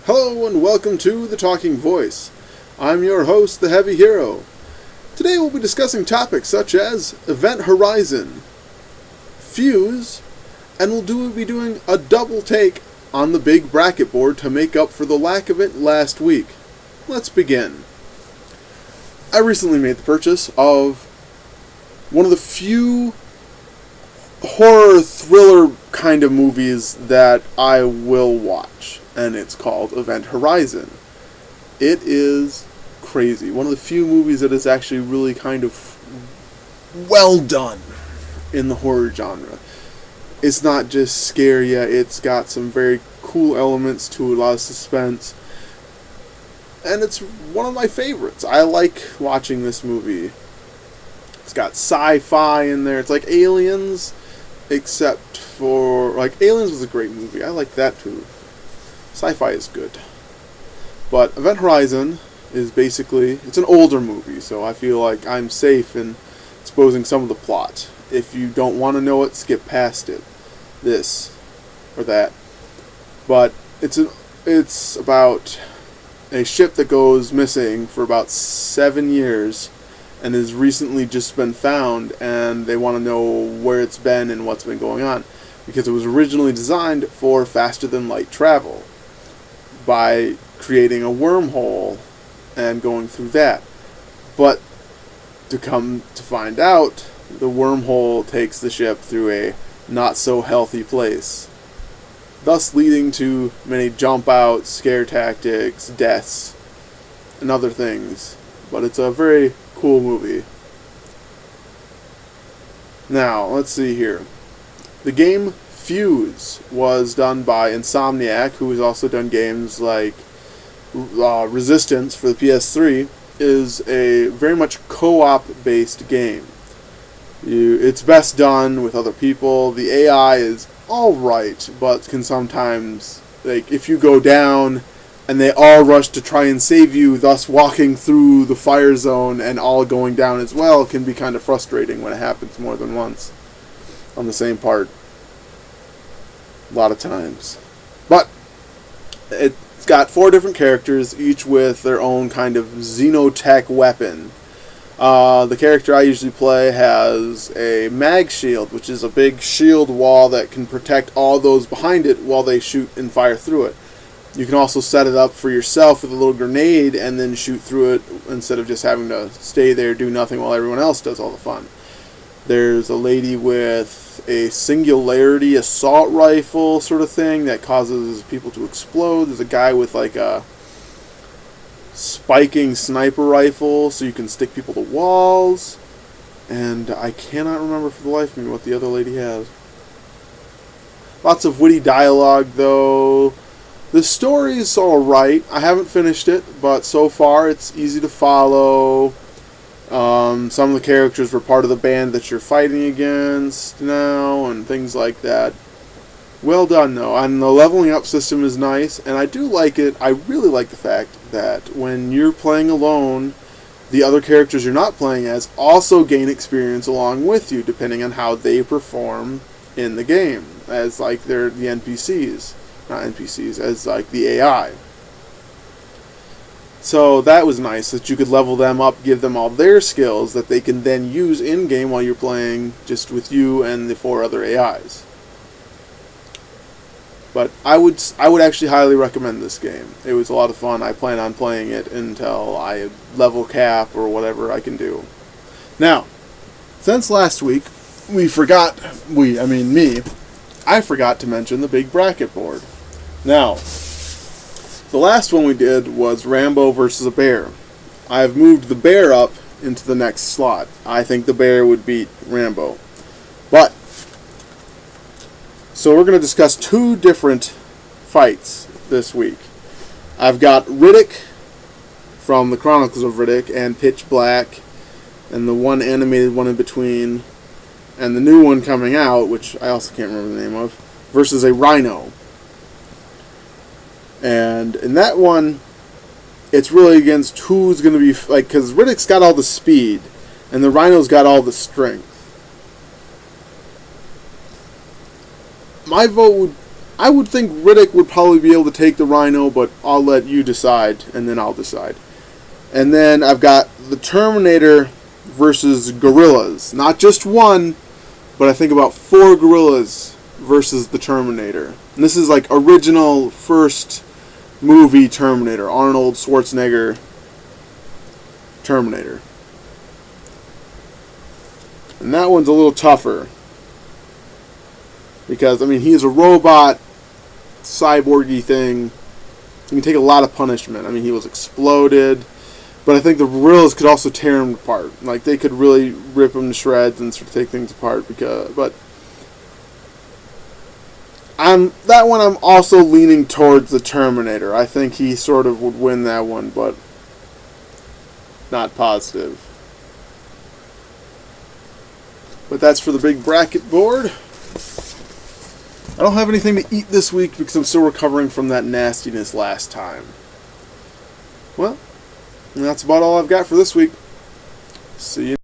Hello and welcome to The Talking Voice. I'm your host, The Heavy Hero. Today we'll be discussing topics such as Event Horizon, Fuse, and we'll be doing a double take on the big bracket board to make up for the lack of it last week. Let's begin. I recently made the purchase of one of the few horror thriller kind of movies that I will watch, and it's called Event Horizon. It is crazy. One of the few movies that is actually really kind of well done in the horror genre. It's not just scare you, it's got some very cool elements to it, a lot of suspense, and it's one of my favorites. I like watching this movie. It's got sci-fi in there. It's like Aliens, except for, like, Aliens was a great movie. I like that too. Sci-fi is good. But Event Horizon is basically, it's an older movie, so I feel like I'm safe in exposing some of the plot. If you don't want to know it, skip past it. This or that. But it's about a ship that goes missing for about 7 years and has recently just been found, and they want to know where it's been and what's been going on, because it was originally designed for faster-than-light travel by creating a wormhole and going through that. But to come to find out, the wormhole takes the ship through a not-so-healthy place, thus leading to many jump-outs, scare tactics, deaths, and other things. But it's a very cool movie. Now, let's see here. The game Fuse was done by Insomniac, who has also done games like Resistance for the PS3, is a very much co-op based game. It's best done with other people. The AI is alright, but can sometimes, like, if you go down and they all rush to try and save you, thus walking through the fire zone and all going down as well, can be kind of frustrating when it happens more than once on the same part. A lot of times. But it's got 4 different characters, each with their own kind of xenotech weapon. The character I usually play has a mag shield, which is a big shield wall that can protect all those behind it while they shoot and fire through it. You can also set it up for yourself with a little grenade and then shoot through it instead of just having to stay there, do nothing while everyone else does all the fun. There's a lady with a singularity assault rifle sort of thing that causes people to explode. There's a guy with like a spiking sniper rifle so you can stick people to walls. And I cannot remember for the life of me what the other lady has. Lots of witty dialogue though. The story's alright. I haven't finished it, but so far it's easy to follow. Some of the characters were part of the band that you're fighting against now, and things like that. Well done, though. And the leveling up system is nice, and I do like it. I really like the fact that when you're playing alone, the other characters you're not playing as also gain experience along with you, depending on how they perform in the game, as like they're the NPCs. Not NPCs, as like the AI. So that was nice, that you could level them up, give them all their skills that they can then use in-game while you're playing just with you and the 4 other AIs. But I would actually highly recommend this game. It was a lot of fun. I plan on playing it until I level cap or whatever I can do. Now, since last week, I forgot to mention the big bracket board. Now, the last one we did was Rambo versus a bear. I've moved the bear up into the next slot. I think the bear would beat Rambo. But, so we're going to discuss 2 different fights this week. I've got Riddick from the Chronicles of Riddick and Pitch Black, and the one animated one in between, and the new one coming out, which I also can't remember the name of, versus a Rhino. And in that one, it's really against who's going to be, like, because Riddick's got all the speed, and the Rhino's got all the strength. My vote would, I would think Riddick would probably be able to take the Rhino, but I'll let you decide, and then I'll decide. And then I've got the Terminator versus gorillas. Not just one, but I think about 4 gorillas versus the Terminator. And this is like original first movie Terminator. Arnold Schwarzenegger Terminator. And that one's a little tougher. Because, I mean, he is a robot, cyborgy thing. He can take a lot of punishment. I mean, he was exploded. But I think the gorillas could also tear him apart. Like, they could really rip him to shreds and sort of take things apart. But that one I'm also leaning towards the Terminator. I think he sort of would win that one, but not positive. But that's for the big bracket board. I don't have anything to eat this week because I'm still recovering from that nastiness last time. Well, that's about all I've got for this week. See you.